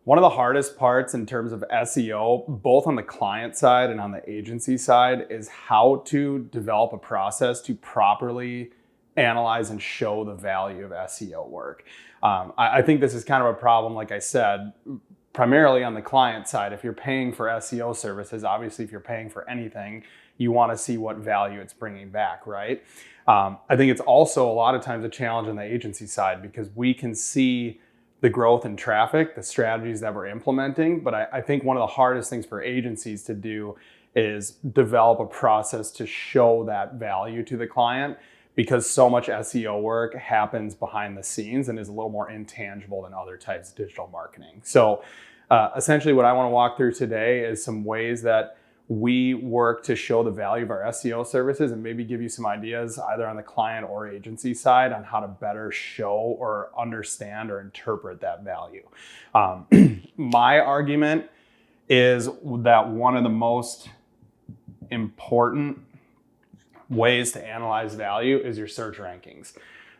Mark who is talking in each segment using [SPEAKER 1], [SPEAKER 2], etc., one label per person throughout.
[SPEAKER 1] One of the hardest parts in terms of SEO, both on the client side and on the agency side, is how to develop a process to properly analyze and show the value of SEO work. I think this is kind of a problem, like I said, primarily on the client side. If you're paying for SEO services, obviously if you're paying for anything, you want to see what value it's bringing back, right? I think it's also a lot of times a challenge on the agency side because we can see the growth in traffic, the strategies that we're implementing. But I think one of the hardest things for agencies to do is develop a process to show that value to the client, because so much SEO work happens behind the scenes and is a little more intangible than other types of digital marketing. So essentially what I want to walk through today is some ways that we work to show the value of our SEO services and maybe give you some ideas either on the client or agency side on how to better show or understand or interpret that value. My argument is that one of the most important ways to analyze value is your search rankings.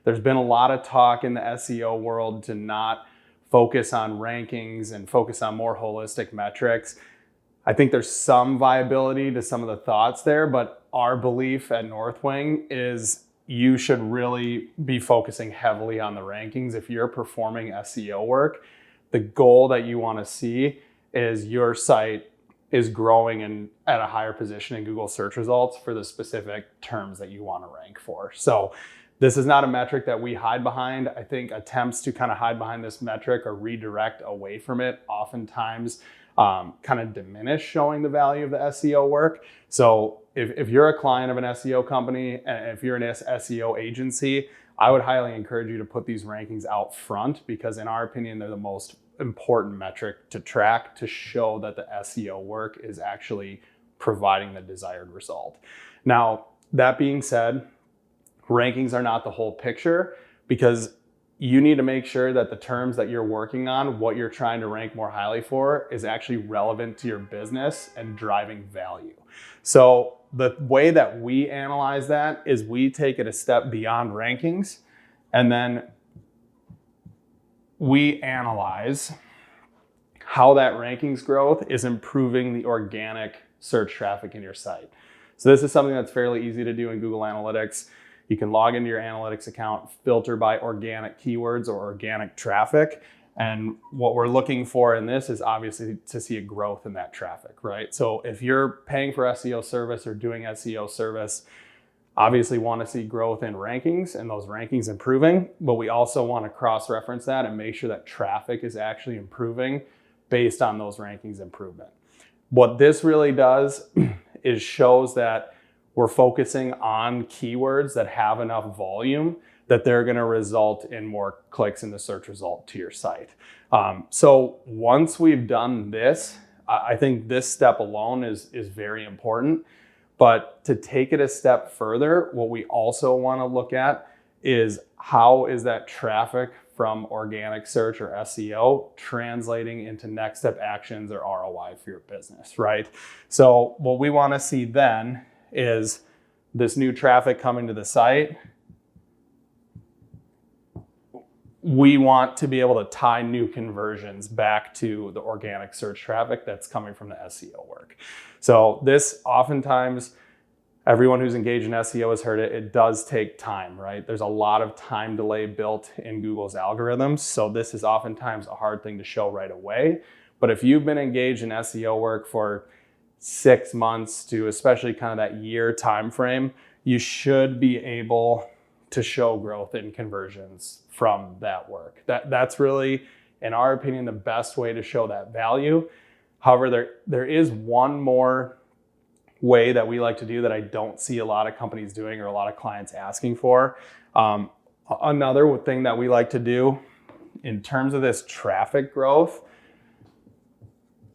[SPEAKER 1] There's been a lot of talk in the SEO world to not focus on rankings and focus on more holistic metrics. I think there's some viability to some of the thoughts there, but our belief at Northwing is you should really be focusing heavily on the rankings. If you're performing SEO work, the goal that you want to see is your site is growing and at a higher position in Google search results for the specific terms that you want to rank for. So this is not a metric that we hide behind. I think attempts to kind of hide behind this metric or redirect away from it oftentimes kind of diminish showing the value of the SEO work. So if you're a client of an SEO company, and if you're an SEO agency, I would highly encourage you to put these rankings out front, because in our opinion, they're the most important metric to track to show that the SEO work is actually providing the desired result. Now, that being said, rankings are not the whole picture, because you need to make sure that the terms that you're working on, what you're trying to rank more highly for, is actually relevant to your business and driving value. So the way that we analyze that is we take it a step beyond rankings, and then we analyze how that rankings growth is improving the organic search traffic in your site. So this is something that's fairly easy to do in Google Analytics. You can log into your analytics account, filter by organic keywords or organic traffic. And what we're looking for in this is obviously to see a growth in that traffic, right? So if you're paying for SEO service or doing SEO service, obviously want to see growth in rankings and those rankings improving, but we also want to cross-reference that and make sure that traffic is actually improving based on those rankings improvement. What this really does is shows that we're focusing on keywords that have enough volume that they're going to result in more clicks in the search result to your site. So once we've done this, I think this step alone is very important. But to take it a step further, what we also want to look at is how is that traffic from organic search or SEO translating into next step actions or ROI for your business, right? So what we want to see then is this new traffic coming to the site. We want to be able to tie new conversions back to the organic search traffic that's coming from the SEO work. So this oftentimes, everyone who's engaged in SEO has heard it, it does take time, right? There's a lot of time delay built in Google's algorithms. So this is oftentimes a hard thing to show right away. But if you've been engaged in SEO work for 6 months to especially kind of that year time frame, you should be able to show growth in conversions from that work. That's really, in our opinion, the best way to show that value. However, there is one more way that we like to do that I don't see a lot of companies doing or a lot of clients asking for. Another thing that we like to do in terms of this traffic growth,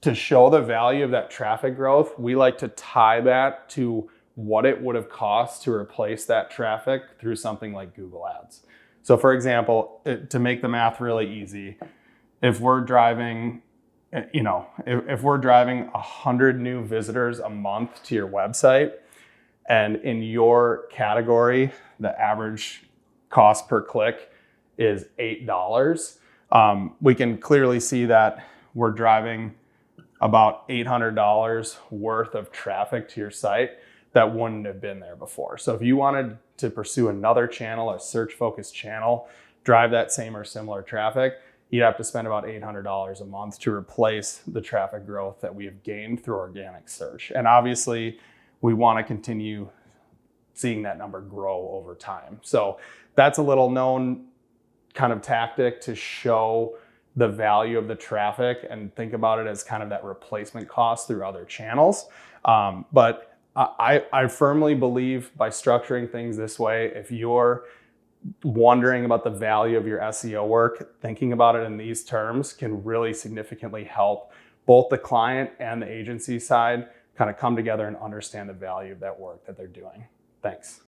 [SPEAKER 1] to show the value of that traffic growth, we like to tie that to what it would have cost to replace that traffic through something like Google Ads. So for example, to make the math really easy, if we're driving, if we're driving 100 new visitors a month to your website, and in your category, the average cost per click is $8, we can clearly see that we're driving about $800 worth of traffic to your site that wouldn't have been there before. So if you wanted to pursue another channel, a search focused channel, drive that same or similar traffic, you'd have to spend about $800 a month to replace the traffic growth that we have gained through organic search. And obviously we want to continue seeing that number grow over time. So that's a little known kind of tactic to show the value of the traffic and think about it as kind of that replacement cost through other channels. But I firmly believe by structuring things this way, if you're wondering about the value of your SEO work, thinking about it in these terms can really significantly help both the client and the agency side kind of come together and understand the value of that work that they're doing. Thanks.